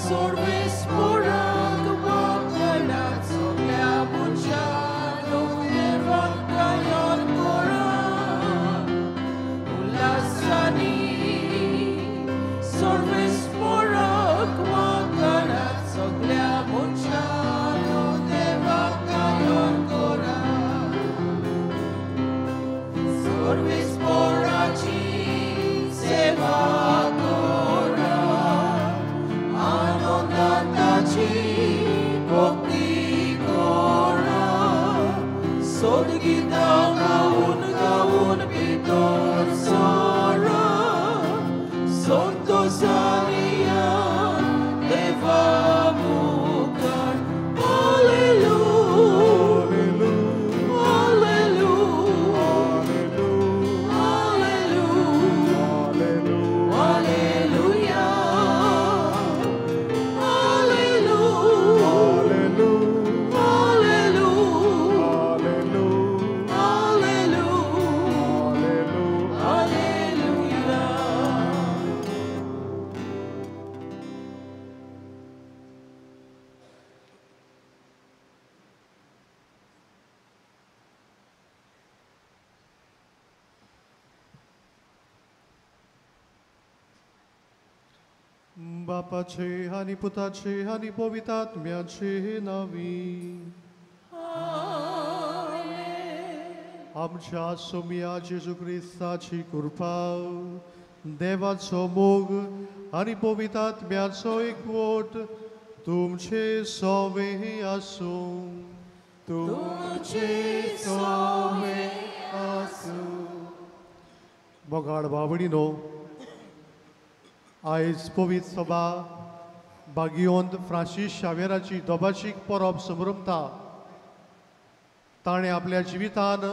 Sorbes morak makalat soglia bunchano evan kayon koran ulasani Sorbes morak makalat soglia bunchano evan kayon koran Sorbes morachi seva gaun piton sara sonto salian devamukan hallelujah hallelujah hallelujah hallelujah Bapaचे आणि पुताचे आणि पवित्रात्म्याचे नावी आमच्या सोम्या जेजू ख्रिस्ताची कृपा देवाचो मोग आणि पवित्रात्म्याचो एकवट तुमचे सवे आसूं मोगाळ बावडीनो आयज पवित्र सभा बागियोंत फ्रांसीस शावेराची दोबाशीक परब समरमता ताणें आपल्या जिवितान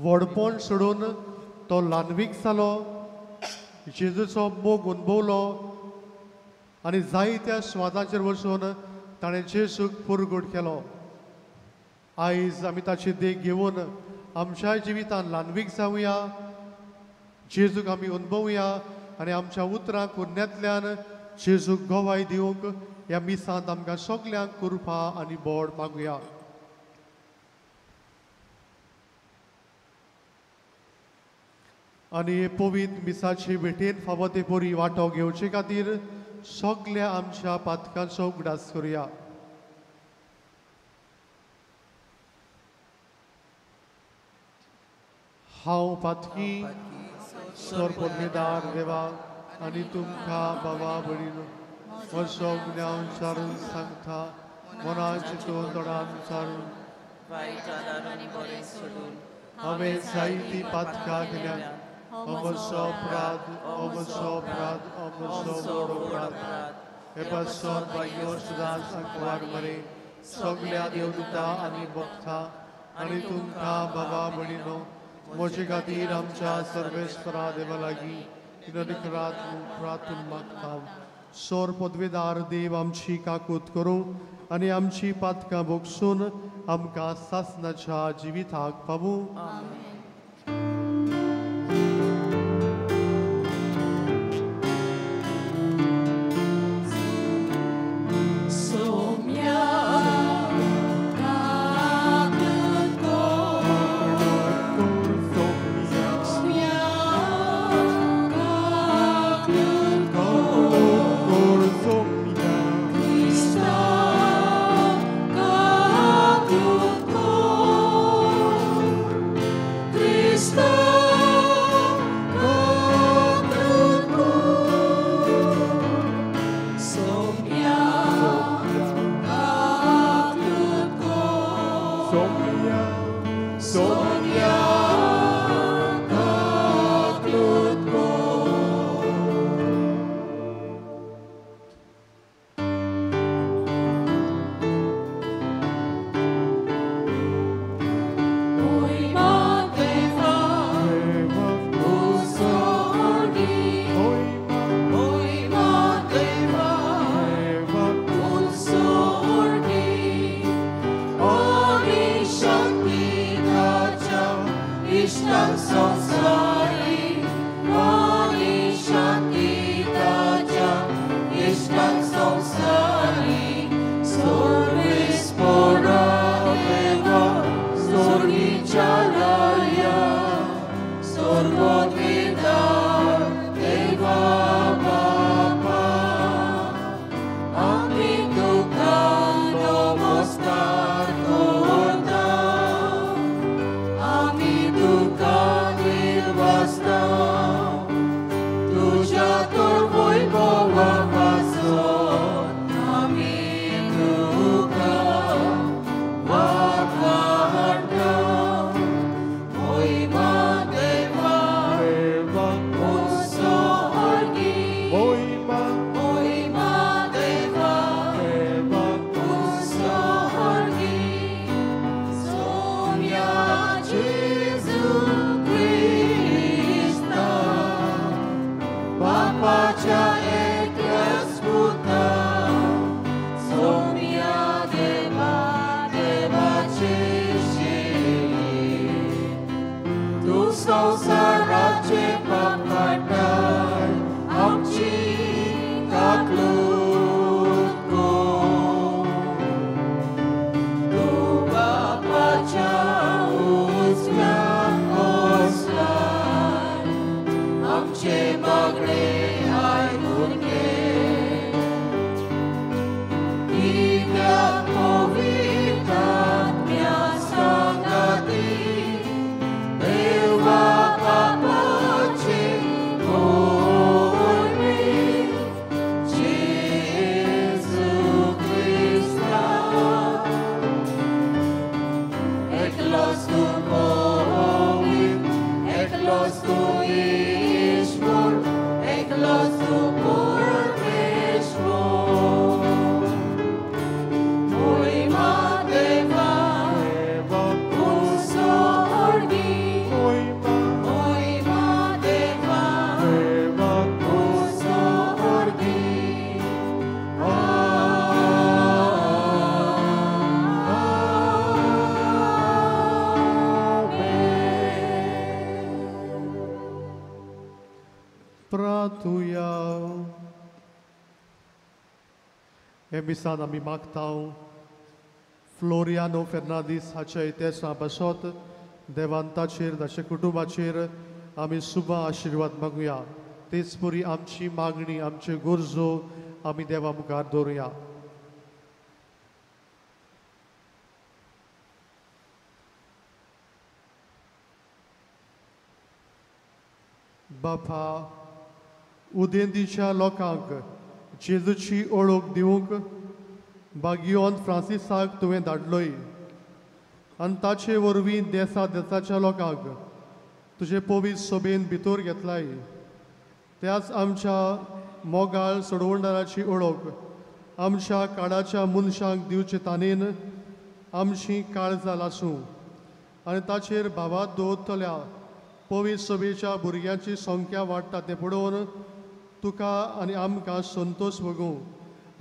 व्हडपण सोडून तो ल्हानवीक जालो जेजूचो मोग अनुभवलो आनी जायत्या स्वादांचेर वचून ताणें जेजूक पुरगूट केलो आयज आमी ताची देख घेवन आमच्या जिवितान ल्हानवीक जावया जेजूक आमी अनुभवया आनी आमच्या उतरां कुन्यांतल्यान जेजूक गोवाय दिवंक ह्या मिसांत आमकां सगल्यांक कृपा आनी बोड मागुया आनी हे पवित्र मिसाचे भेटेन फावो ते पोरी वांटो घेवचे खातीर सगल्या आमच्या पातकांचो उगडास करुया हांव पातकी सोरपोन्नेदार देवा आनी तुमकां बाबा भयणीनो म्हजो ज्ञान विचारून सांगता मनान चिंतून तोंडान विचारून हांवें जायतीं पातकां केल्यात म्हजो अपराध म्हजो व्हड अपराध हे पासून भाग्यो सदांच आंकवार मरे सगल्या देवदूतां आनी भक्तां आनी तुमकां बाबा भयणीनो म्हजे खातीर आमच्या सर्वेस्परा देवा लागीं विनोदीकरात प्रार्थून मागता सोर पदवेदार देव आमची काकूत करूं आनी आमची पातकां भोगसून आमकां सासणाच्या जिविताक पावूं Emisan ami maktau Floriano Fernandes haच्या इतिहासा बसत देवांताचेर ताच्या कुटुंबाचेर आमी शुभ आशीर्वाद मागुया तेच पुरी आमची मागणी आमचे गरजो आमी देवा मुखार दवरुया बापा उदेंतीच्या लोकांक जेजूची ओळख दिवंक बागियोन फ्रांसिसाक तुवें धाडलोय आनी ताचे वरवीं देशाच्या लोकांक तुजे पवित्र सोबेन भितर घेतलाय त्याच आमच्या मोगाळ सोडवणदाराची ओळख आमच्या काळाच्या मनशांक दिवचे तानेन आमची काळजां लासूं आनी ताचेर भावात दवरतल्या पवित्र सभेच्या भुरग्यांची संख्या वाडटा तें पळोवन तुका आनी आमकां संतोश भोगूं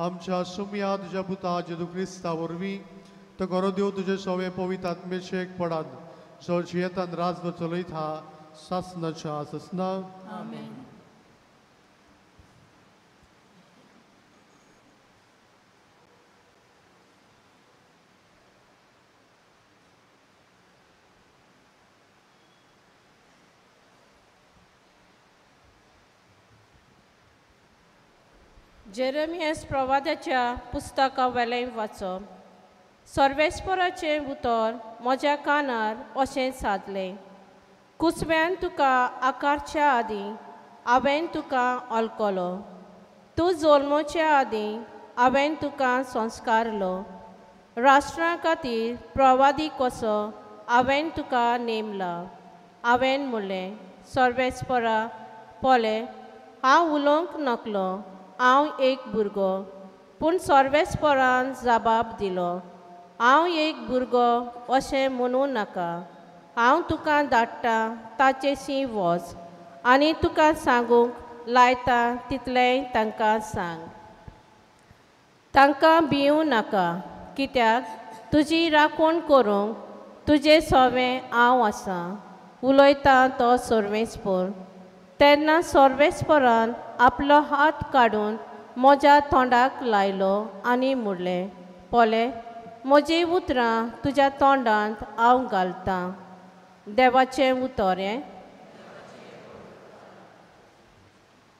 आमच्या सुम्या तुज्या पुता जेजू क्रिस्ता वरवीं तो गरो देव तुजे सवे पवित्र आत्मेचेक पडात जो जियेतान राजभर चलयता सासनाच्या आसना आमेन. जेरेमियास प्रवादाच्या पुस्तका वेलें वाचप सर्वेस्पराचें उतर म्हज्या कानार अशें सादलें कुसव्यान तुका आकारच्या आदीं हांवें तुका अळकलो तूं जल्मच्या आदीं हांवें तुका संस्कारलो राष्ट्रां खातीर प्रवादी कसो हांवें तुका नेमला हांवें म्हणलें सर्वेस्परा पोले हांव उलोवंक नकलो हांव एक भुरगो पूण सर्वेस्परान जबाब दिलो हांव एक भुरगो अशें म्हणूं नाका हांव तुका धाडटा ताचेशी वच आनी तुका सांगूंक लायता तितलेंय तांकां सांग तांकां भिवूं नाका कित्याक तुजी राखण करूंक तुजें सवें हांव आसां उलयता तो सर्वेस्पर तेन्ना सर्वेस्परान आपलो हात काडून म्हज्या तोंडाक लायलो आनी म्हणलें पोले म्हजी उतरां तुज्या तोंडांत हांव घालतां देवाचें उतर हें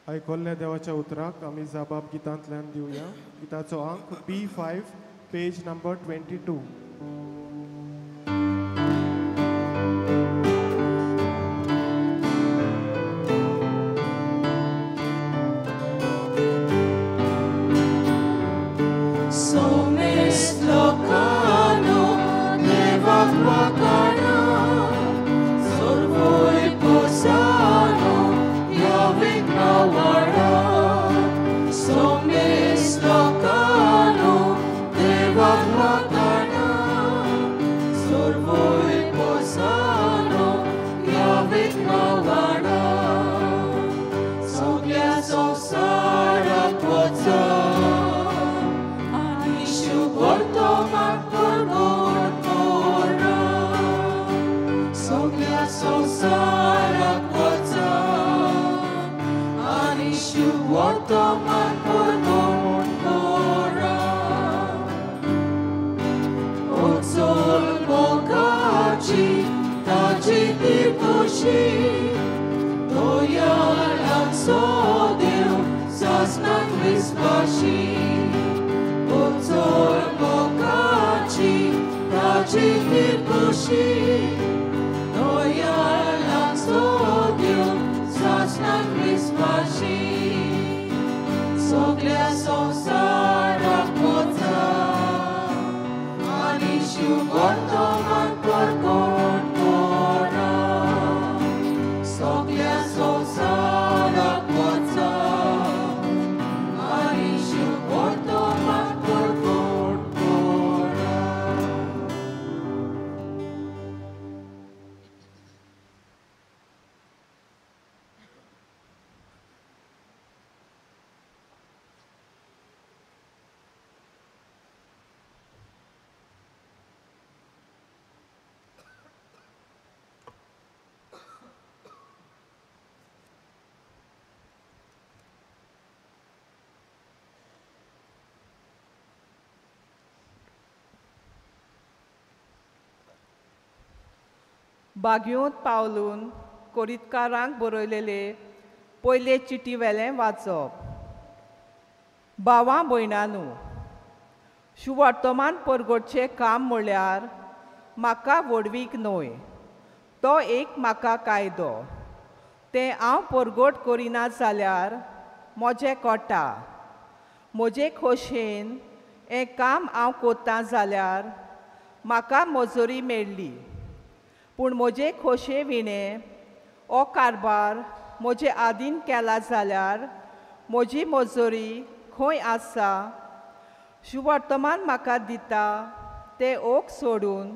आयकोल्ल्या देवाच्या उतराक आमी जबाब गितांतल्यान दिवया गिताचो अंक B5 page number 22 Soglia so sara quota बागयोंत पावलून कोरीतकारांक बरयलेले पयले चिटी वेलें वाचप. भावां भयणांनो, शुवर्तमान परगटचें काम म्हळ्यार म्हाका वडवीक न्हय, तो एक म्हाका कायदो. तें हांव परगट करिना जाल्यार म्हजें कोटा. म्हजे खोशेन हें काम हांव कोत्तां जाल्यार म्हाका मजुरी मेळ्ळी. पूण म्हजे खोशे विणें हो कारबार म्हजे आदीन केला जाल्यार म्हजी मजुरी खंय आसा? शुवर्तमान म्हाका दिता तें ओक सोडून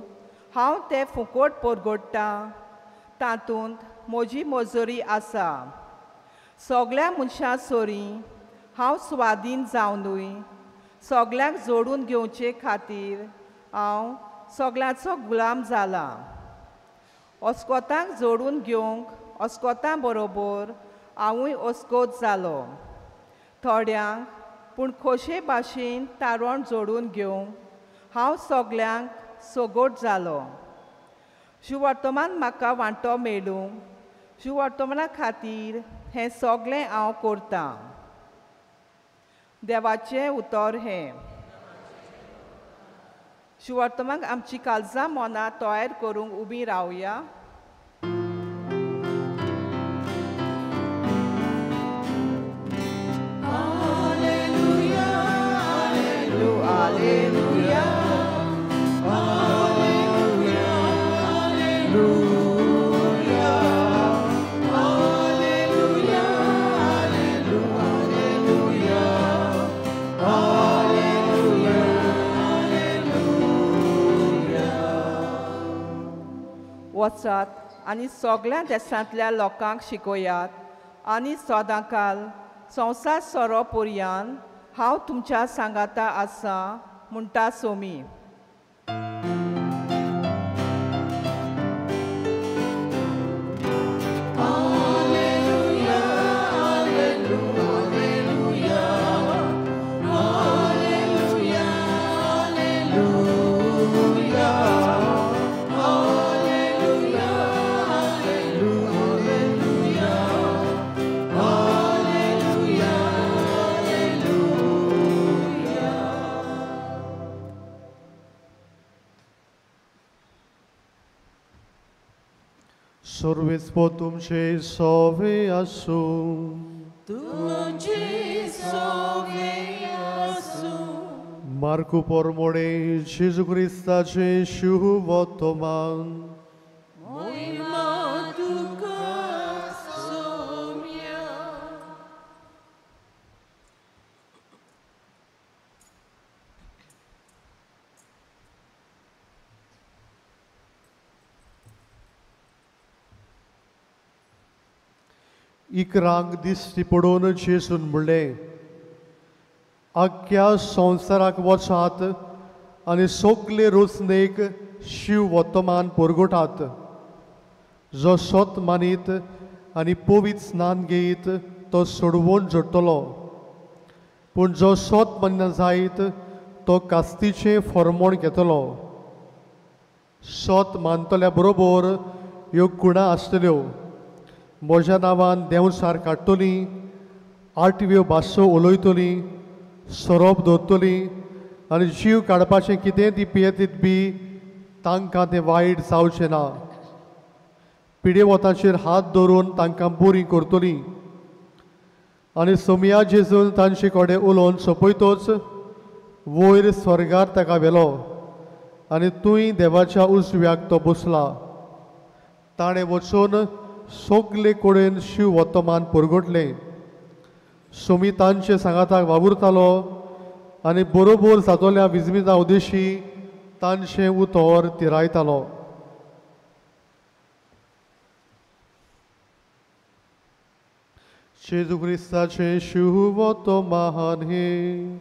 हांव तें फुकट परगडटां, तातूंत म्हजी मजुरी आसा. सगळ्या मनशां सोरी हांव स्वाधीन जावनूय सगळ्यांक जोडून घेवचे खातीर हांव सगळ्यांचो गुलाम जाला. अस्कोतांक जोडून घेवंक अस्कोतां बरोबर हांवूय अस्कोत जालो. थोड्यांक पूण खोशे भाशेन तारण जोडून घेवंक हांव सगळ्यांक सोगोट जालो. शुवर्तमान म्हाका वांटो मेळूंक शुवर्तमाना खातीर हें सगळें हांव करतां. देवाचें उतर हें. शुवर्तमाक आमची काळजां मनां तयार करूंक उबी रावया. वचात आनी सगळ्या देशांतल्या लोकांक शिकोयात आनी सदांकाल संवसार सोरो पर्यान हांव तुमच्या सांगाता आसा म्हणटा सोमी. Sorvespo तुमचे सोवे आसूं. तुझे सोवे आसूं. मार्कू पोरमोडे जेजू क्रिस्ताचे शुभ वर्तमान. मोहिमा तुका सोम्या. इकरांक दिश्टी पडून जेजून म्हणलें, आख्या संवसाराक वचात आनी सगळे रोसनेक शिव वर्तमान परगटात. जो सोत मानीत आनी पवित्र स्नान घेयत तो सोडवून जोडटलो. पूण जो सोत मानिना जायत तो कास्तीचें फर्मोण घेतलो. सोत मानतल्या बरोबर ह्यो कुणां आसतल्यो. म्हज्या नांवान देंवसार काडटलीं, 8व्यो भासो उलयतलीं, सोरोप दवरतलीं आनी जीव काडपाचें कितें ती पियेतीत बी तांकां तें वायट जावचें ना. पिडे वतांचेर हात दवरून तांकां बरीं करतलीं. आनी सोमया जेजून तांचे कडेन उलोवन सोंपयतोच वयर स्वर्गार ताका व्हेलो आनी तुंय देवाच्या उजव्याक तो बसला. ताणें वचून सगळे कडेन शिव वर्तमान परगटलें. सोमी तांचे सांगाताक वावुरतालो आनी बरोबर जातोल्या विजमिता उदेशी तांचें उतर तिरायतालो. जेजू क्रिस्ताचें शिव वर्तमान हें.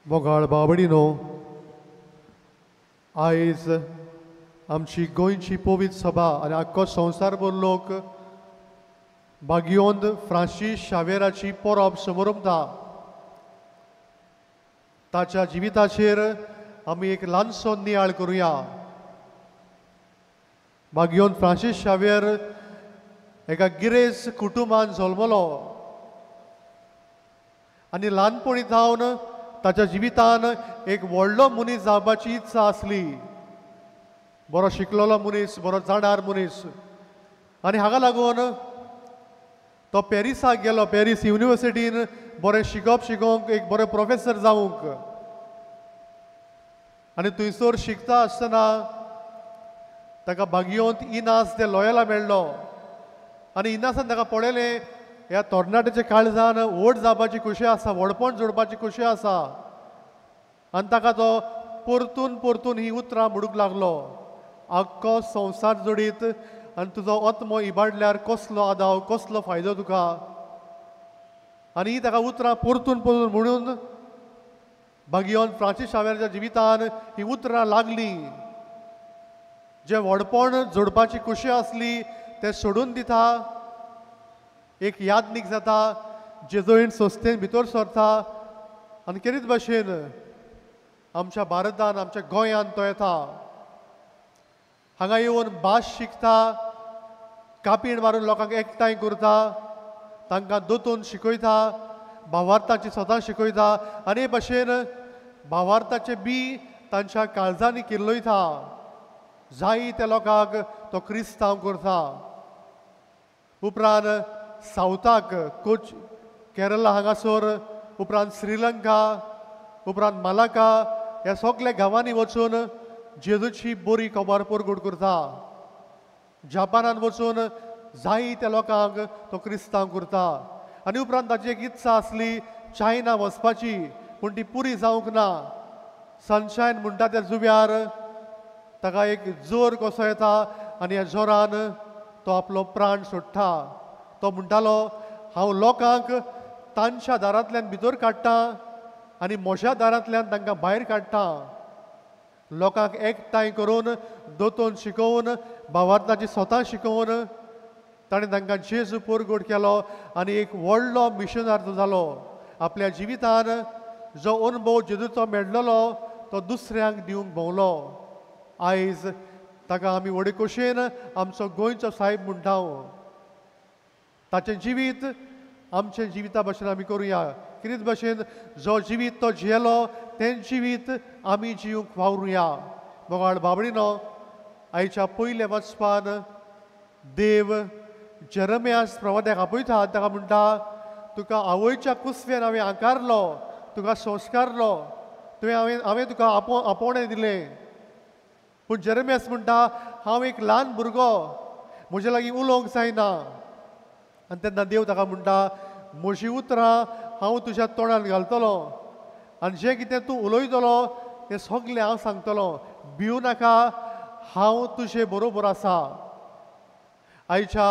मोगाळ बाबडीनो, आयज आमची गोंयची पवित्र सभा आनी आख्खो संवसारभर लोक बागयोंद फ्रांसीस शावेराची परब समारंभता. ताच्या जिविताचेर आमी एक ल्हानसो नियाळ करुया. मागीर फ्रांसीस शावेर एका गिरेस्त कुटुंबान जल्मलो आनी ल्हानपणी जावन ताच्या जिवितान एक व्हडलो मनीस जावपाची इत्सा आसली. बरो शिकलेलो मनीस, बरो जाणार मनीस. आनी हाका लागून तो पॅरिसाक गेलो. पॅरीस युनिवर्सिटीन बरें शिकोवंक एक बरें प्रोफेसर जावंक. आनी थंयसर शिकता आसतना ताका भाग्योंत इनास दे लॉयला मेळ्ळो. आनी इनासान ताका पळयलें ह्या तरणाट्याच्या काळजान व्हड जावपाची खोशी आसा, व्हडपण जोडपाची खोशी आसा. आनी ताका तो परतून परतून ही उतरां म्हणूंक लागलो. आख्खो संवसार जोडीत आनी तुजो आत्मो इबाडल्यार कसलो आदाव, कसलो फायदो तुका. आनी ही ताका उतरां परतून परतून म्हणून भाग्योन फ्रांसीस शावेराच्या जिवितान ही उतरां लागलीं. जे व्हडपण जोडपाची खोशी आसली ते सोडून दिता. एक यादनीक जाता, जेजोईन संस्थेन भितर सरता आनी केरीत भाशेन आमच्या भारतान, आमच्या गोंयांत तो येता. हांगा येवन भास शिकता, कापीण मारून लोकांक एकठांय करता, तांकां दोतोन शिकयता, भावार्थाची स्वता शिकयता आनी हे भाशेन भावार्थाचे बी तांच्या काळजांनी किर्लयता. जायत्या लोकांक तो क्रिस्तांव करता. उपरांत सावथाक कोच केरला हांगासर, उपरांत श्रीलंका, उपरांत मालाका ह्या सगळ्या गांवांनी वचून जेजूची बरी खबर परगट करता. जापानान वचून जायत्या लोकांक तो क्रिस्तांव करता. आनी उपरांत ताची एक इत्सा आसली चायना वचपाची, पूण ती पुरी जावंक ना. सनशायन म्हणटा त्या जुव्यार ताका एक जोर कसो येता आनी ह्या जोरान तो आपलो प्राण सोडटा. तो म्हणटालो, हांव लोकांक तांच्या दारांतल्यान भितर काडटा आनी म्हज्या दारांतल्यान तांकां भायर काडटा. लोकांक एकठांय करून दोतोन शिकोवन, भावार्थाची स्वता शिकोवन ताणें तांकां जेजू परगट केलो आनी एक व्हडलो मिशनर तो जालो. आपल्या जिवितान जो अनुभव जेजूचो मेळ्ळलो तो दुसऱ्यांक दिवंक भोंवलो. आयज ताका आमी व्हडे खोशेन आमचो गोंयचो साहेब म्हणटा. ताचें जिवीत आमचे जिविता भाशेन आमी करुया. कितें भाशेन जो जिवीत तो जियेलो तें जिवीत आमी जिवंक वावरुया. मोगाळ बाबडीनो, आयच्या पयल्या वचपान देव जेरमियास प्रवाद्याक आपयता. ताका म्हणटा, तुका आवयच्या कुसव्यान हांवें आकारलो, तुका संस्कारलो, हांवें तुका आपोवणें दिलें. पूण जेरमियास म्हणटा, हांव एक ल्हान भुरगो, म्हजे लागीं उलोवंक जायना. आनी तेन्ना देव ताका म्हणटा, म्हजी उतरां हांव तुज्या तोंडान घालतलो आनी जें कितें तूं उलयतलो तें सगलें हांव सांगतलो. भिवू नाका, हांव तुजे बरोबर आसा. आयच्या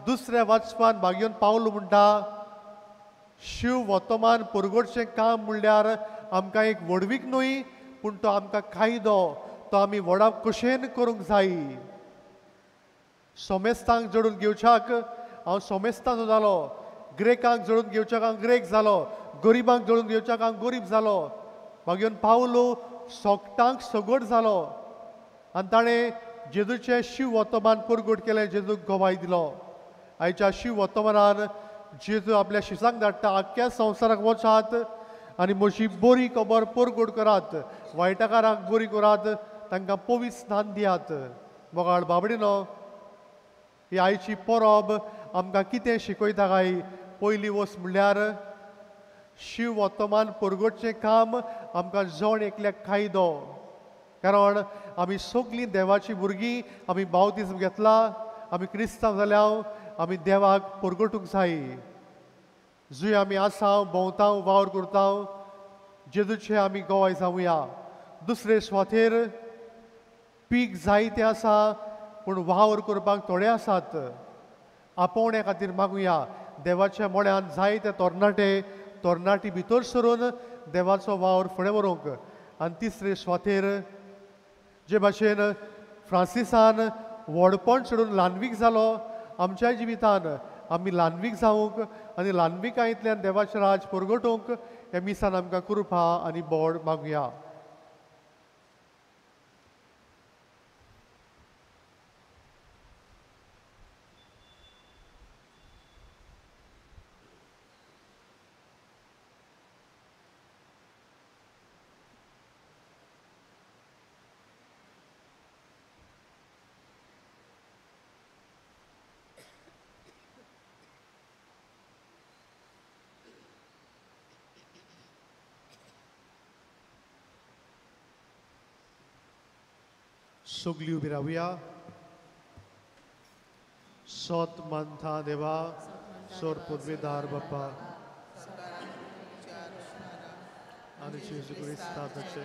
दुसऱ्या वाचपान भाग्योन पावलो म्हणटा, शिव वर्तमान परगटचें काम म्हणल्यार आमकां एक व्हडवीक न्हय, पूण तो आमकां कायदो, तो आमी व्हडा कशेन करूंक जाय. सोमेस्तांक जोडून घेवच्याक हांव सोमेस्तांचो जालो, ग्रेकांक जोडून घेवच्याक हांव ग्रेक जालो, गरिबांक जोडून घेवच्याक हांव गरीब जालो. मागीर पावलो सोगटांक सगट जालो आनी ताणें जेजूचें शिव वर्तमान परगट केलें, जेजूक गोवाय दिलो. आयच्या शिव वर्तमानान जेजू आपल्या शिसांक धाडटा, आख्ख्या संवसाराक वचात आनी म्हजी बरी खबर परगट करात, वायटाकारांक बरी करात, तांकां पवित्र स्नान दियात. मोगाळ बाबडीनो, ही आयची परब आमकां कितें शिकयता काय? पयली वस्त म्हणल्यार शिव वर्तमान परगटचें काम आमकां जण एकल्याक कायदो. कारण आमी सगलीं देवाची भुरगीं, आमी बावतिजम घेतला, आमी क्रिस्तांव जाल्या, आमी देवाक परगटूंक जाय. जंय आमी आसा, भोंवता, वावर करता, जेजूचे आमी गोवाय जावया. दुसरे स्वातेर पीक जायते आसा, पूण वावर करपाक थोडे आसात. आपोवण्या खातीर मागुया. देवाच्या मोड्यान जायते तरणाटी भितर सरून देवाचो वावर फुडें व्हरूंक. आनी तिसरे स्वातेर जे भाशेन फ्रांसिसान व्हडपण सोडून ल्हानवीक जालो आमच्या जिवितान, आमी ल्हानवीक जावंक आनी ल्हानविकायेंतल्यान देवाचें राज परगटोवंक हे मिसान आमकां कृपा आनी बोड मागुया. सगळीं उबी रावया. सोत मंथा देवा सोर पदवीदार बाप्पा आनी जेजू क्रिस्ताचे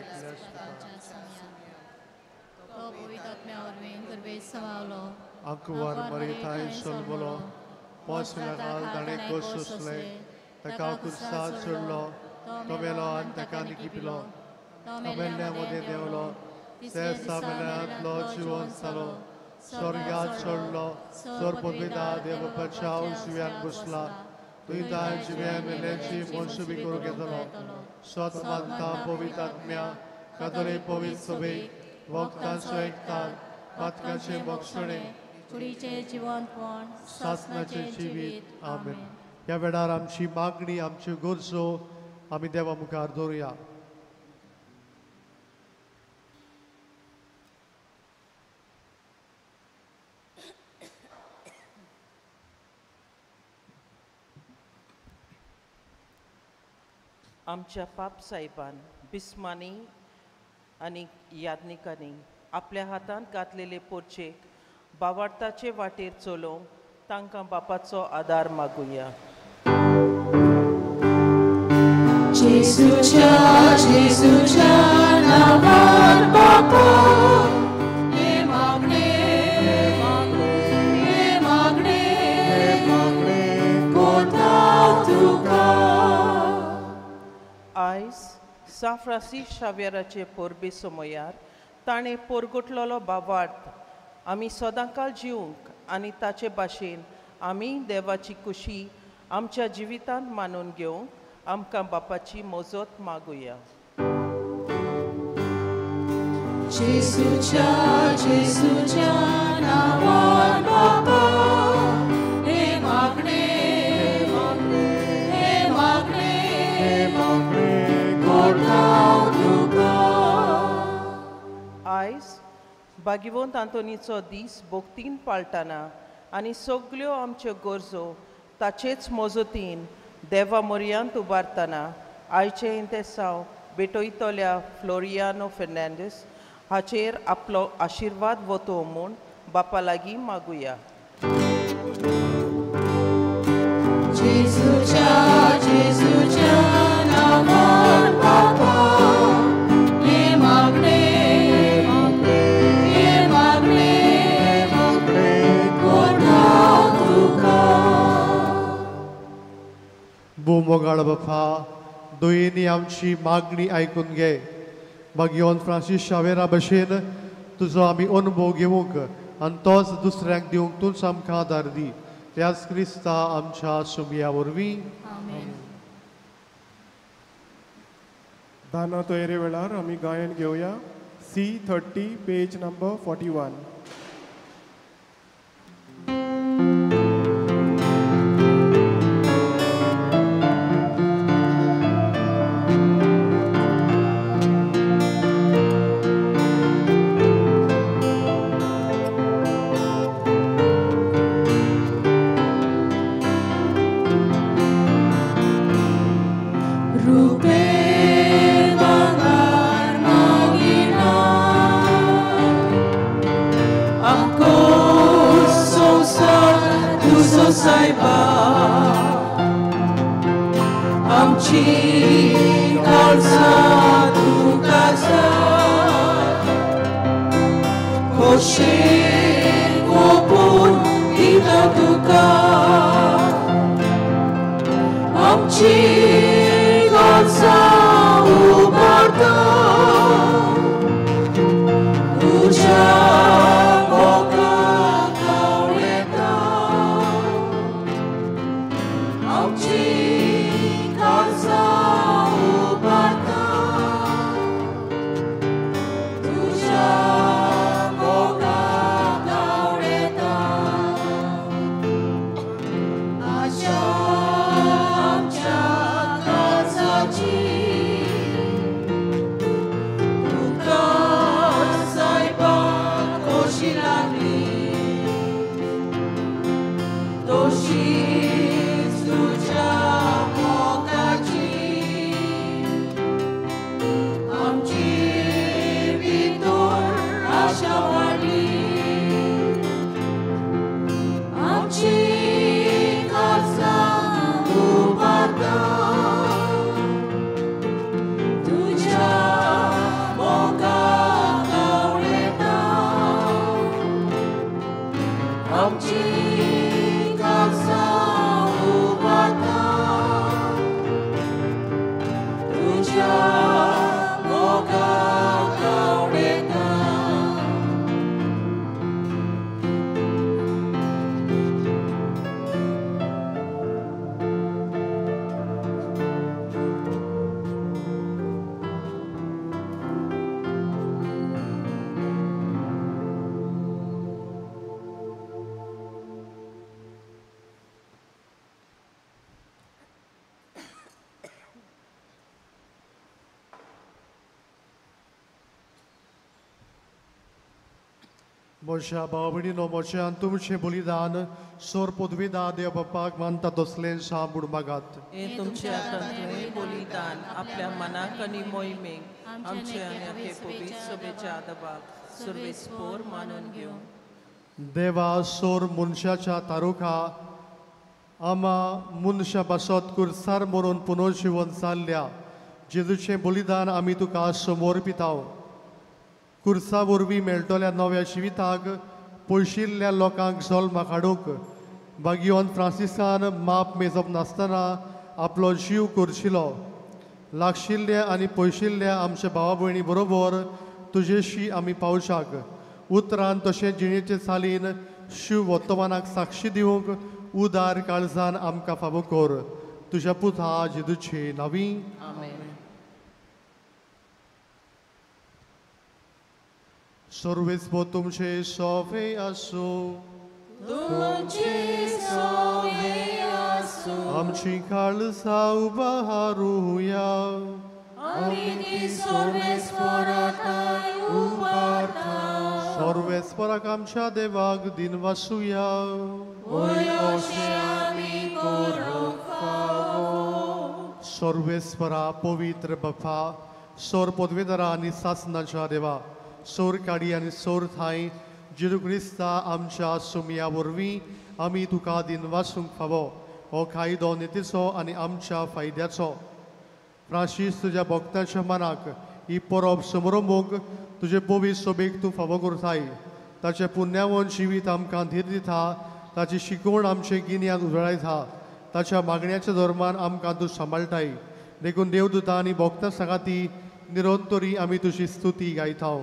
अंकुवार मरिताय सोलबलो पोसलेगाल ताणे कोसुसले ताका कुर्साद सोडलो तो मेलो आनी ताका निकिपिलो तो मेल्ल्यामध्ये देवलो ते सामन्यांतलो जिवन जालो स्वर्गात सोडलो सोर पदवीदार देव बाप्पाच्या उजव्यान बसला तुयें जिव्या मेल्याची मनसुबी करूंक येतलो. सोत मानता पवित्र आत्म्या कातोलीक पवित्र सभेक वखदांचो एकतान पातकाचे मोक्षणे कुडीचे जिवंतपण सासनाचे जिवीत. आमेन. ह्या वेळार आमची मागणी आमच्यो गरजो आमी देवा मुखार दवरुया. आमच्या पाप साहेबान बिस्मानी आनी याज्ञिकांनी आपल्या हातांत घातलेले पोरचेक बावार्थाचे वाटेर चलोवंक तांकां बापाचो आदार मागुया. जेजूच्या नांवान बापा हे मागणे कोता तुका. आयज सा फ्रांसीस शावेराचे पोरबे समयार ताणें पोरगुटलेलो बावार्थ आमी सदांकाळ जिवंक आनी ताचे भाशेन आमी देवाची खुशी आमच्या जिवितांत मानून घेवंक आमकां बापाची मोजत मागुया. जेजूच्या नांवान बापा हे मागणे कोता तुका. आयज भागिवंत आंतोनीचो दीस भोगतीन पाळटना आनी सगल्यो आमच्यो गरजो ताचेच मोजतीन देवा मोरयांत उबारतना आयचे इंतेसांव बेटोयतल्या फ्लोरियानो फेर्नांडीस हाचेर आपलो आशिर्वाद वतो म्हूण बापा लागीं मागुया. जेजूच्या नांवान बापा हे मागणे कोता तुका. भूमोगाळ बापा दोयेनी आमची मागणी आयकून घे. भाग्यवंत फ्रांसीस शावेरा भशेन तुजो आमी अनुभव घेवंक आनी तोच दुसऱ्यांक दिवंक तूंच आमकां आदार दी. त्याच क्रिस्ता आमच्या सुमया वरवीं. दाना तोयरे वेळार आमी गायन घेवया. C30 page number 41. तशीच तुझ्या मोगाची आमची भितर आशा वाडली आमची काळजां उबारता तुझ्या मोगाक आवडटा आमची मोशा भाव भयणीनो मोशान तुमचें बलिदान सोर पदवीदा देव बापाक मानता तसलें सांबूड मागात हे तुमचे आतां बलिदान आपल्या मनाक आनी मोहिमेक आमचे आनी आपले पवित्र सभेच्या आदबाक सर्वेस्पोर मानून घेवन देवा सोर मनशाच्या तारुखा आमा मनशा बसत कुर्सार मरून पुनर्जीवन जाल्ल्या जेजूचें बलिदान आमी तुका समर्पिताव कुर्सा वरवीं मेळटल्या नव्या जिविताक पयशिल्ल्या लोकांक जल्माक हाडूंक भाग्यवान फ्रांसिसान माप मेजप नासतना आपलो जीव करशिलो लागशिल्ल्या आनी पयशिल्ल्या आमच्या भावा भयणी बरोबर तुजेशी आमी पावशाक उतरान तशें जिणेचे चालीन शिव वर्तमानाक साक्षी दिवंक उदार काळजान आमकां फावो कर तुज्या पुता जेजूचे नांवी सर्वेस्पो तुमचे सोवे आसूं तुमचे सोवे आसूं आमची काळजां उबारूया आमी ती सर्वेस्पराताय उबारता सर्वेस्पराक आमच्या देवाक दिन वासुया अशें आमी करूंक फावो सर्वेस्परा पवित्र बापा सोर पदवेदारा आनी सासनाच्या देवा सोर काडी आनी सोर थाय जेजू क्रिस्ता आमच्या सुमया वरवीं आमी तुका दिन वासूंक फावो हो कायदो नेतीचो आनी आमच्या फायद्याचो फ्रांसीस तुज्या भक्तांच्या मनाक ही परब समारंभूक तुजे पवित्र सभेक तूं फावो करताय ताचें पुण्यावन जिवीत आमकां धीर दिता ताची शिकवण आमचे गिन्यांत उजळायता ताच्या मागण्याच्या धर्मान आमकां तूं सांबाळटाय देखून देवदूतां आनी भक्तां सांगाती निरंतरी आमी तुजी स्तुती गायता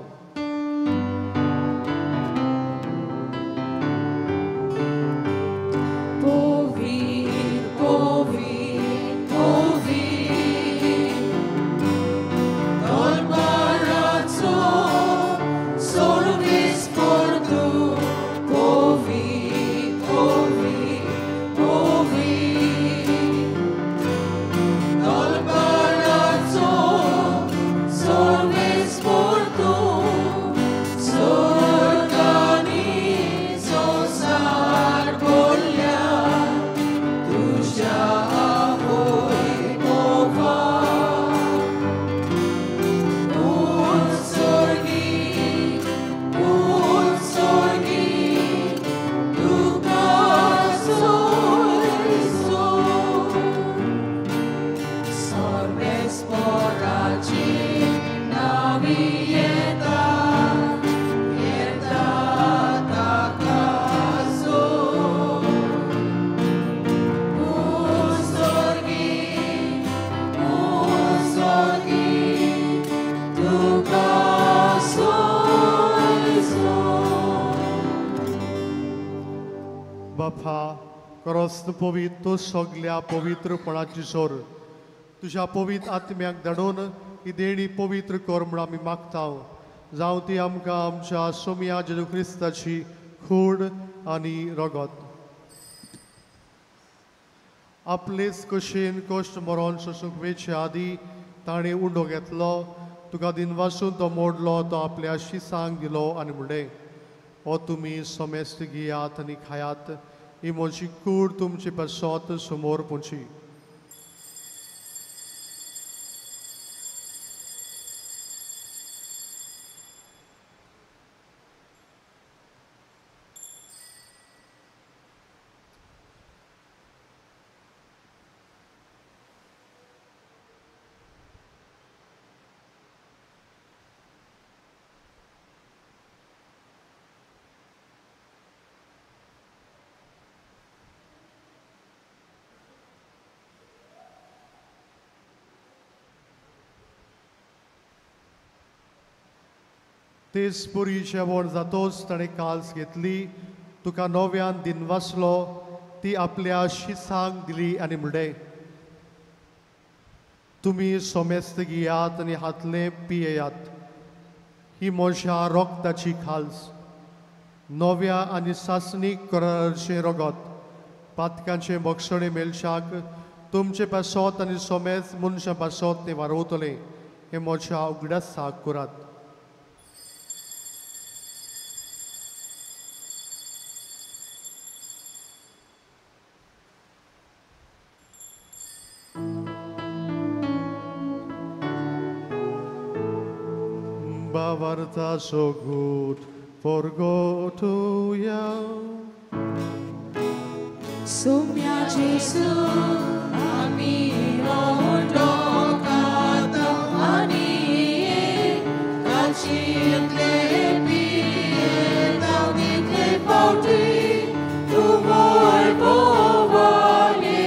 बापा खरोच पवित्र तूं सगल्या पवित्रपणाची सोर तुज्या पवित्र आत्म्याक धाडून ही देणी पवित्र कर म्हूण आमी मागता जावं ती आमकां आमच्या सोम्या जेजू क्रिस्ताची खूड आनी रगत आपलेच कशेन कश्ट मरण सोसूंक वेचे आदी ताणें उंडो घेतलो तुका दिन वासून तो मोडलो तो आपल्या शिसांक दिलो आनी म्हणलें हो तुमी सोमेस्त घेयात आनी खायात ही म्हजी कूड तुमचे पासत समोर पोची. तेच पुरी जेवण जातोच ताणें काल्स घेतली, तुका नव्यान दिनवासलो, ती आपल्या शिसांक दिली आनी म्हणलें, तुमी सोमेस्त घेयात आनी हातले पियेयात. ही म्हज्या रोगताची खाल्स, नव्या आनी सासणीक करारचें रगत, पातकांचे मोक्षणे मेलशाक तुमचे पासत आनी सोमेज मनशा पासत ते वारोवतले. हे म्हज्या उगडासाक करात. Bavarta so gut forgotuja. Sumia Jesu, ami odokata ani kachitle pie taunitle pauti tu moi povani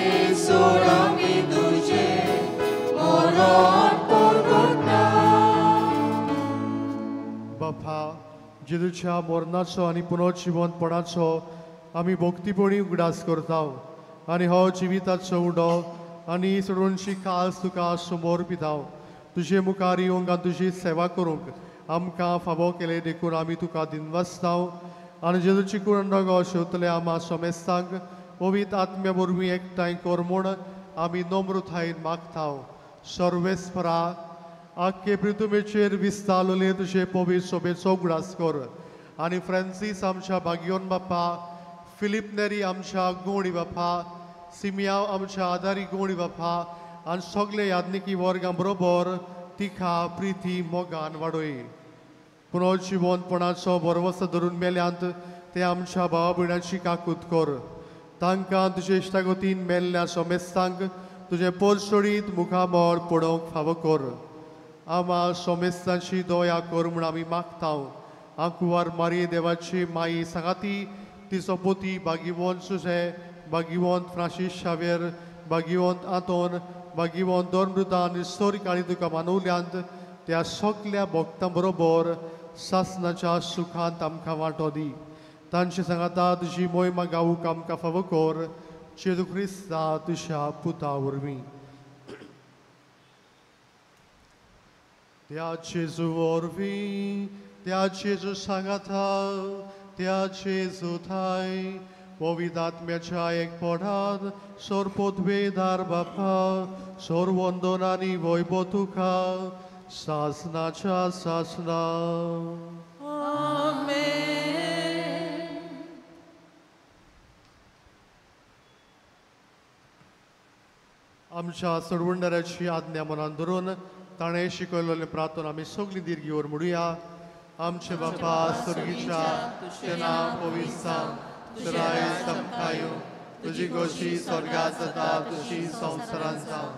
sorami tuje moron porgota. बापा, जेजूच्या मरणाचो आनी पुनर्जीवनपणाचो आमी भक्तीपणी उगडास करता आनी हो जिविताचो उडो आनी सोडूनची काल्स तुका समोर पिताव. तुजे मुखार येवंक आनी तुजी सेवा करूंक आमकां फावो केले देखून आमी तुका दिनवासताव आनी जेजूची कुळणगो शेवतले आमा सोमेस्तांक पवित्र आत्म्या वरवीं एकठांय कर म्हूण आमी नम्रतायेन मागताव. सर्वेस्परा, आख्खे पृथ्वीचेर विस्तारलेले तुजे पवित्र सोबेचो उगडास कर आनी फ्रांसीस आमच्या भाग्योन बापा, फिलिप नेरी आमच्या गोणी बापा, सिमियाव आमच्या आदारी गोणी बापा आनी सगळे यादनिकी वर्गां बरोबर तिका प्रिती मोगान वाडय. पुनर्जीवनपणाचो भरवसो धरून मेल्यांत ते आमच्या भावा भयणांची काकूत कर. तांकां तुजे इश्टागतीन मेल्ल्या सोमेस्तांक तुजे पोरसोडीत मुखामोळ पडोवंक फावो कर. आमा सोमेस्तांची दया कर म्हूण आमी मागताव. आंकुवार मारये देवाची माई सांगाती, तिचो पोती भागिवंत सुजे, भागिवंत फ्रांसीस शावेर, भागिवंत आंतोन, भागिवंत दोनमृता आनी सोरी तुका मानवल्यांत त्या सगल्या भक्तां बरोबर सासनाच्या सुखांत आमकां वांटो दी. तांचे सांगाता तुजी मोहिमा गावूंक आमकां फावो कर. जेजू क्रिस्ता तुज्या पुता वरवीं. त्या जेजू वरवीं, त्या जेजू सांगाता, त्या जेजू थाय पवित्र आत्म्याच्या एकपणान सोरपोतवेदार बापा, सोरवंदन आनी वैभव तुका सासनाच्या सासना. आमच्या सोडवंडाऱ्याची आज्ञा मनान धरून ताणें शिकयलेलें प्रार्थना आमी सगळीं दिर्गीवर म्हणुया. आमचे बापा स्वर्गीच्या, तुजें नांव पवित्र जावं, तुजें राय समखायो, तुजी गोशी स्वर्गांत जाता तशी संवसारांत जावं.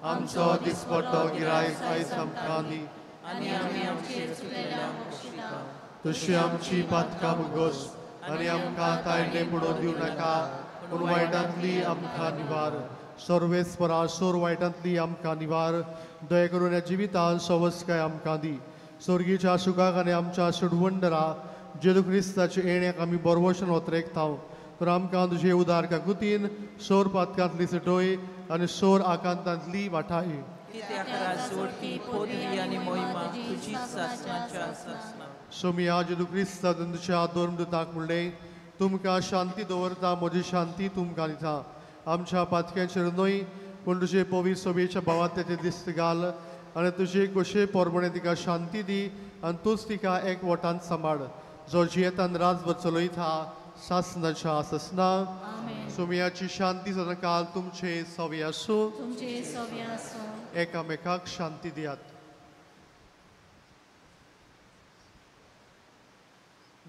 आमचो दिसपट्टो गिरायक आयज आमकां दी आनी आमी आमचे चुकलेल्यांक बक्षिता. तशी आमची पातकां मुगोस आनी आमकां तायडे पडोवन दिवं नाका, पूण वायटांतली आमकां निवार. सर्वेस्परा सोर वायटांतली आमकां निवार. दया करून ह्या जिवितांत सवस्काय आमकां दी. स्वर्गीच्या सुखाक आनी आमच्या सुडवंडरा जेजू क्रिस्ताचे येण्याक आमी बरवशेन वतरेकताव. तर आमकां तुजे उदार काकुतीन सोर पातकांतली सटय आनी सोर आकांतांतली वाटाय. कित्याक राजवटी, पोरवी आनी मोहिमा तुजीच सासनाच्या सासना. सोमिया जेजू क्रिस्ता तुमच्या दोन दुतांक म्हणलें, तुमकां शांती दवरता, म्हजी शांती तुमकां दिता. आमच्या पातक्यांचेर न्हय, पूण तुजे पवित्र सोबेच्या भावात तेचे दिस्त घाल आनी तुजे कशे पोरमणे तिका शांती दी आनी तूंच तिका एकवटान सांबाळ. जो जियेतान राजभर चलयता शासनाच्या आसना आमेन. सुमयाची शांती सदांकाल तुमचे सवे आसूं. तुमचे सव्य आसूं. एकामेकाक शांती दियात.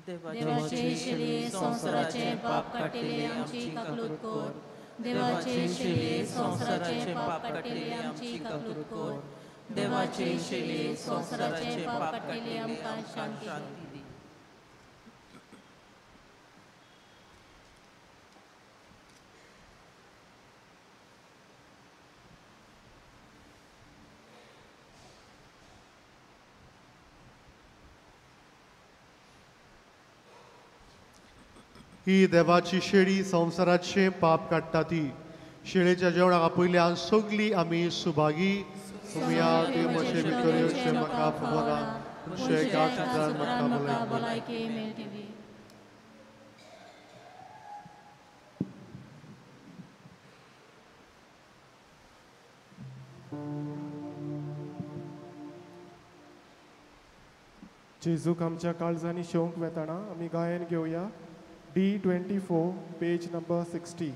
देवाचे शिले संसाराचे पाप काटिले आमची काकलूत कोर. देवाचे शिले संसाराचे पाप काटिले आमची काकलूत कोर. देवाचे शिले संसाराचे पाप काटिले आमकां शांती दी. ही देवाची शेळी संवसाराचे पाप काडटा ती. शेळेच्या जेवणाक आपयल्यान सगळीं आमी सुभागी. सुमया तुवें म्हजे भितरचे म्हाका खबरा तुमचे एका सुद्दां म्हाका भलायकी मेळटली. जेजूक आमच्या काळजांनी शेवंक वेताना आमी गायन घेवया D24 पेज नंबर 60.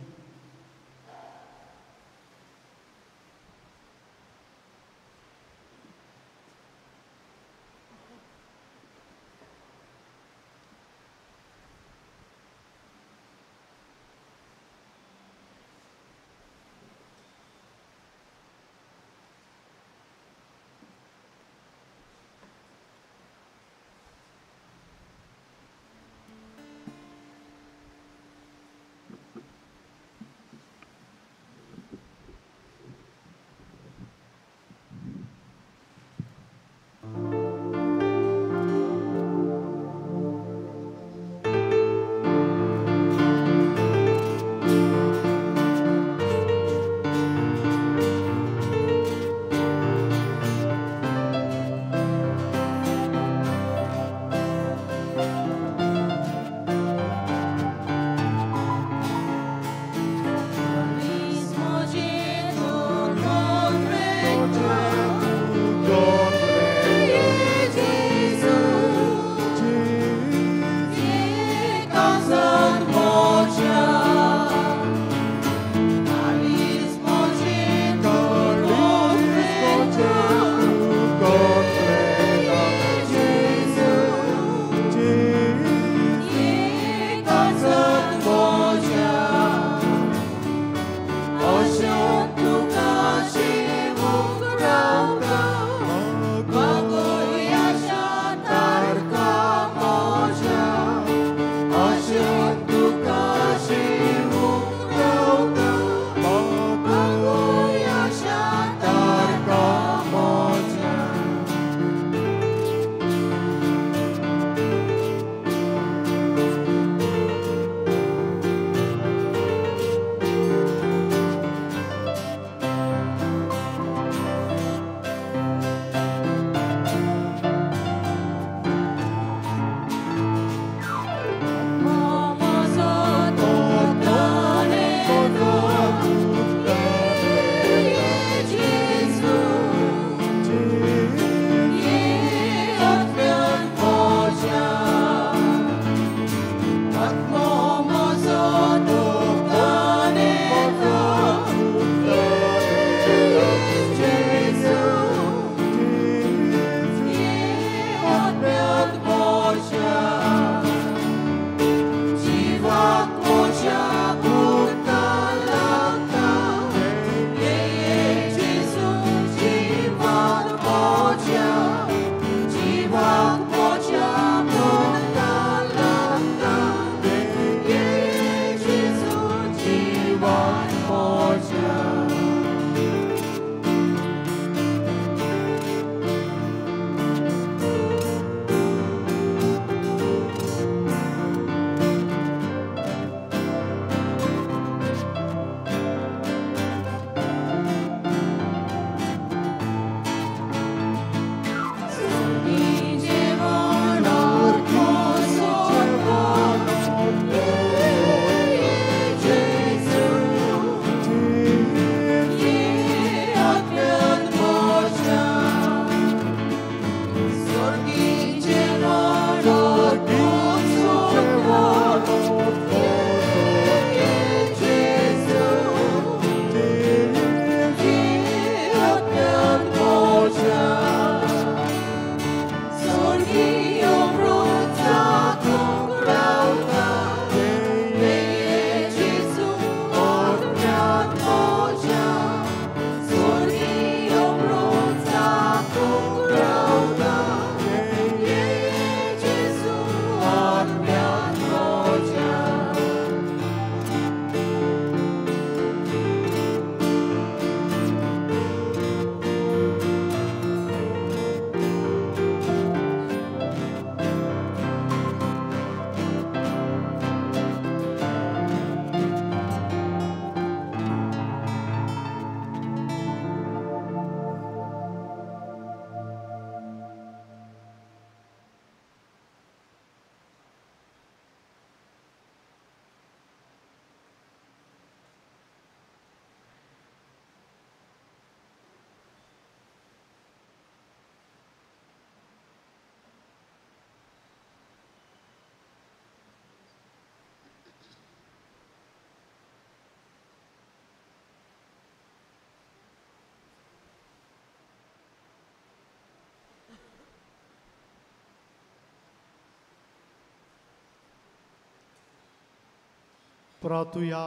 प्रार्थुया.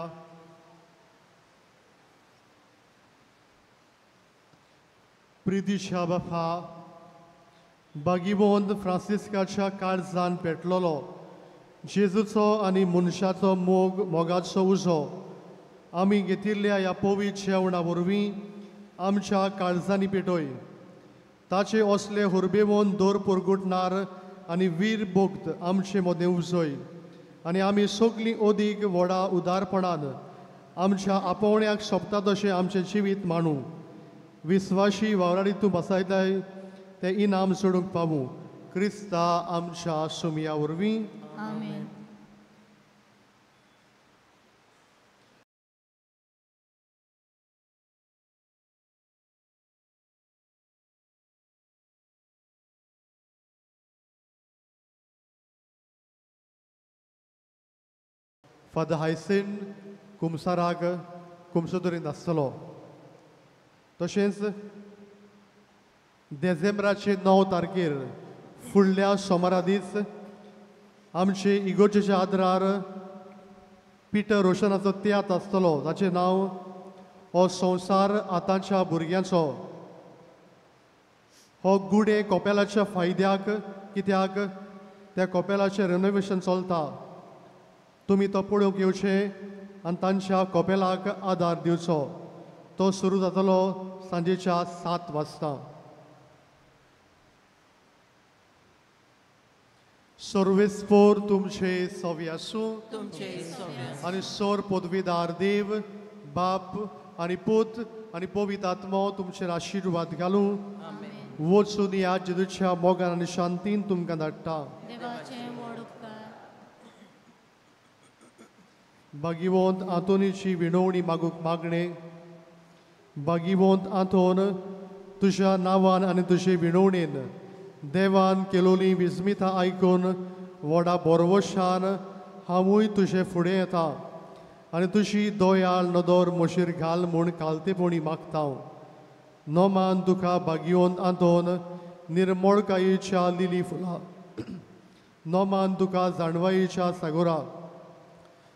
प्रितीच्या बापा, बागीवंत फ्रांसिस्काच्या काळजान पेटलोलो जेजूचो आनी मनशाचो मोगाचो उजो आमी घेतिल्ल्या ह्या पवित्र जेवणा वरवीं आमच्या काळजांनी पेटोय. ताचे असले हुरबेवंत दोर परगुटणार आनी वीर भोक्त आमचे मदें उजोय आनी आमी सगलीं अदीक व्हडा उदारपणान आमच्या आपोवण्याक सोबता तशें आमचें जिवीत माणू. विस्वाशी वावराडी तूं बसयताय तें इनाम सोडूंक पावूं. क्रिस्ता आमच्या सुमया वरवीं. आमेन. फादर हायसिन कुमसाराक कुमसोदरीन आसतलो. तशेंच डिसेंबराचे 9 तारखेर फुडल्या सोमारा दीस आमचे इगोर्जेच्या आदारार पिटर रोशनाचो त्यात आसतलो, ताचें नांव हो संवसार आतांच्या भुरग्यांचो. हो गुडे कोपेलाच्या फायद्याक, कित्याक त्या कोपेलाचें रेनोवेशन चलता. तुमी तो पळोवंक येवचें आनी तांच्या कोपेलाक आदार दिवचो. तो सुरू जातलो सांजेच्या 7 वाजता. सर्वेस्पोर तुमचे सवी आसूं आनी सोर पदवीदार देव बाप आनी पूत आनी पवित्र आत्मो तुमचेर आशिर्वाद घालूं. वचून ह्या जेजूच्या मोगान आनी शांतीन तुमकां धाडटा. देवाचे व्हड उपकार. भागिवंत आंतोनीची विणवणी मागूंक मागणे. भागिवंत आंतोन, तुज्या नांवान आनी तुजे विणवणेन देवान केलोली विस्मितां आयकून व्हडा बोरवोशान हांवूय तुजे फुडें येता आनी तुजी दोयाळ नदर म्हशीर घाल म्हूण कालतेपणी मागता. नोमान तुका भागिवंत आंतोन निर्मळकायेच्या लिली फुलां. नोमान तुका जाणवायेच्या सागोरा.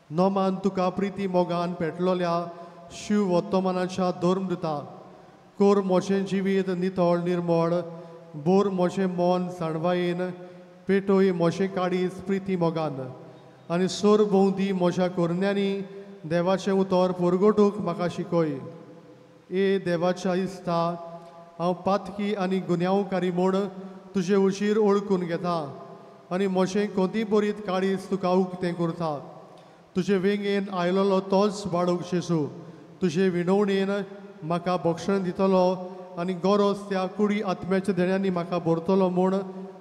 नोमान तुका प्रिती मोगान पेटलोल्या शिव वर्तमानाच्या धर्म दिता. कोर मोचें जिवीत नितळ निर्मळ. बोर मोचें मोन जाणवायेन. पेटोय मोचें काळीज प्रिती मोगान. आनी सोर भोंवती म्हज्या कोरण्यांनी देवाचें उतर परगटूंक म्हाका शिकय. ए देवाच्या इस्ता, हांव पातकी आनी गुन्यांवकारी म्हूण तुजे उशीर ओळखून घेता आनी म्हजें कोती बरीत काळीज तुका उक्तें करता. तुजे वेंगेन आयलोलो तोच बाळूक जेजू तुजे विणवणेन म्हाका भक्षण दितलो आनी गरज त्या कुडी आत्म्याच्या देण्यांनी म्हाका भरतलो म्हूण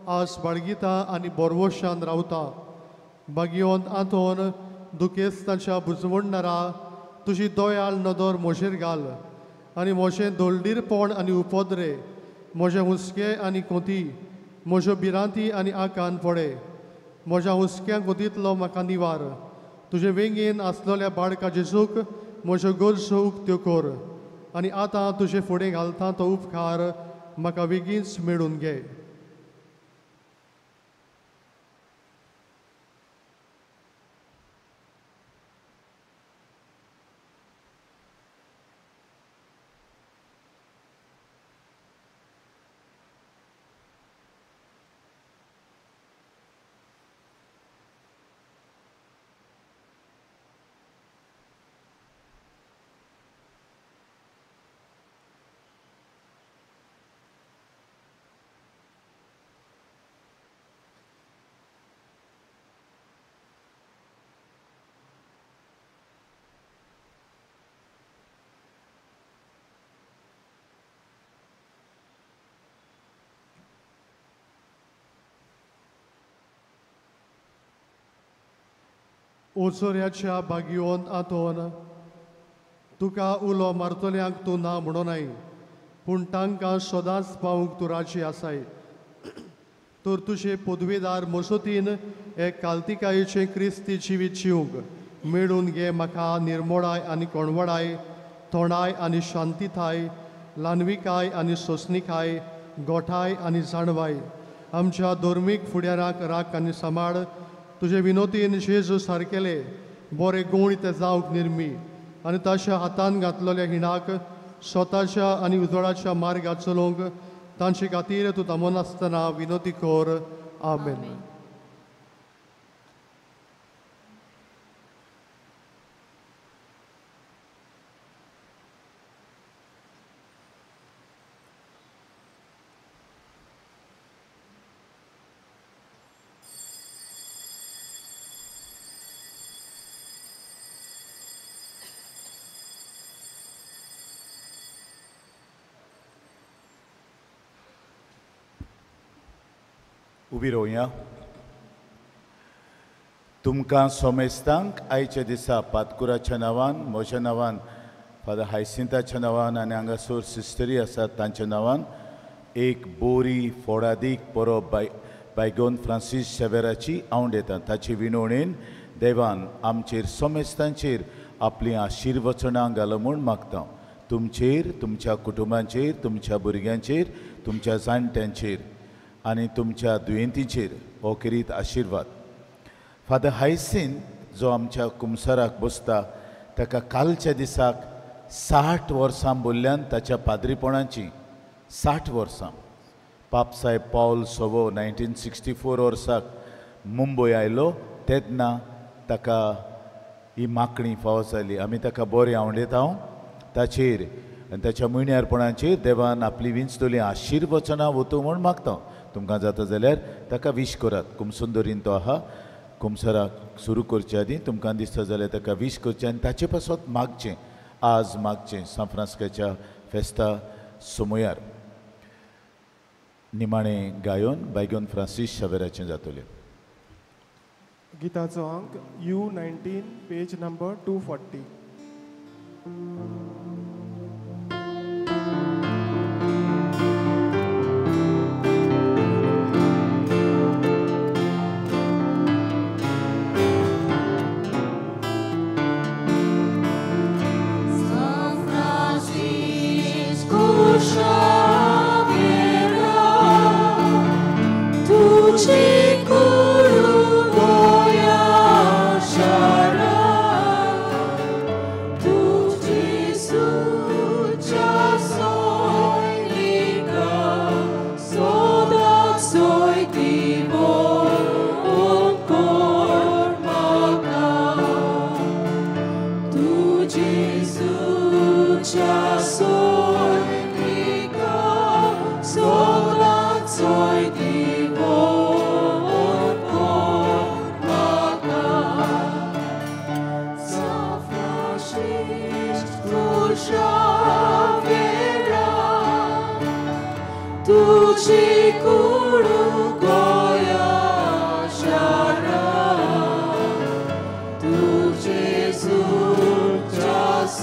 आस बाळगिता आनी बोरवोशान रावता. भागिवंत आंतोन दुखेस्तांच्या बुजवणदारा तुजी दोयाळ नदर म्हजेर घाल आनी म्हजें दोलडीरपण आनी उपद्रे, म्हजें हुस्कें आनी कोती, म्हज्यो भिरांती आनी आकान पडे. म्हज्या हुस्क्या कोतींतलो म्हाका निवार. तुजे वेंगेन आसलोल्या बाळका जेजूक म्हज्यो गरजो उक्त्यो कर आनी आतां तुजे फुडें घालता तो उपकार म्हाका बेगीनच मेळून घे. ओचोऱ्याच्या भागिवंत आंतोन, तुका उलो मारतल्यांक तूं ना म्हणोनाय, पूण तांकां सदांच पावूंक तूं राजी आसाय. तर तुजे पदवीदार मसोतीन हे काल्तिकायेचें क्रिस्ती जिवीत जिवंक मेळून घे म्हाका निर्मळाय आनी कोणवडाय, थोंडाय आनी शांतीताय, ल्हानविकाय आनी सोंसणीकाय, गोठाय आनी जाणवाय. आमच्या धर्मीक फुडाराक राख आनी सांबाळ तुजे विनोतीन जेजू सारकेले बरे गुण ते जावंक निर्मी आनी ताच्या हातान घातलेल्या हिणाक स्वताच्या आनी उजवाडाच्या मार्गात चलोवंक तांचे खातीर तूं थांबून आसतना विनोती कर. आमेन. उबी रावया. तुमकां सोमेस्तांक आयच्या दिसा पातकुराच्या नांवान, म्हज्या नांवान, फादर हायसिंताच्या नांवान आनी हांगासर सिस्टरी आसात तांच्या नांवान एक बोरी फोडादीक बरो बायगोन फ्रांसीस शेवेराची हांव दितां. ताची विनवणेन देवान आमचेर सोमेस्तांचेर आपली आशिर्वचनां घाल म्हूण मागता. तुमचेर, तुमच्या कुटुंबांचेर, तुमच्या भुरग्यांचेर, तुमच्या जाणट्यांचेर आनी तुमच्या दुयेंतींचेर हो करीत आशिर्वाद. फादर हायसिंत जो आमच्या कुमसाराक बसता ताका कालच्या दिसाक 60 वर्सां भरल्यान ताच्या पाद्रीपणाची 60 वर्सां. पापसाहेब पावल सोवो 1964 वर्साक मुंबय आयलो तेन्ना ताका ही मागणी फावो जाली. आमी ताका बरें आवडयता ताचेर आनी ताच्या मुण्यारपणाचेर देवान आपली विंचतली आशिर्वचनां वतू म्हूण मागता. तुमकां जाता जाल्यार ताका विश करात. कुमसुंदरीन तो आहा, कुमसराक सुरू करचे आदी तुमकां दिसता जाल्यार ताका विश करचें आनी ताचे पासत मागचें, आज मागचें सान फ्रांस्काच्या फेस्ता सुमयार. निमाणें गायन बायगोन फ्रांसीस शेवेराचें जातलें. गिताचो अंक U19 पेज नंबर 240.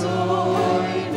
Soy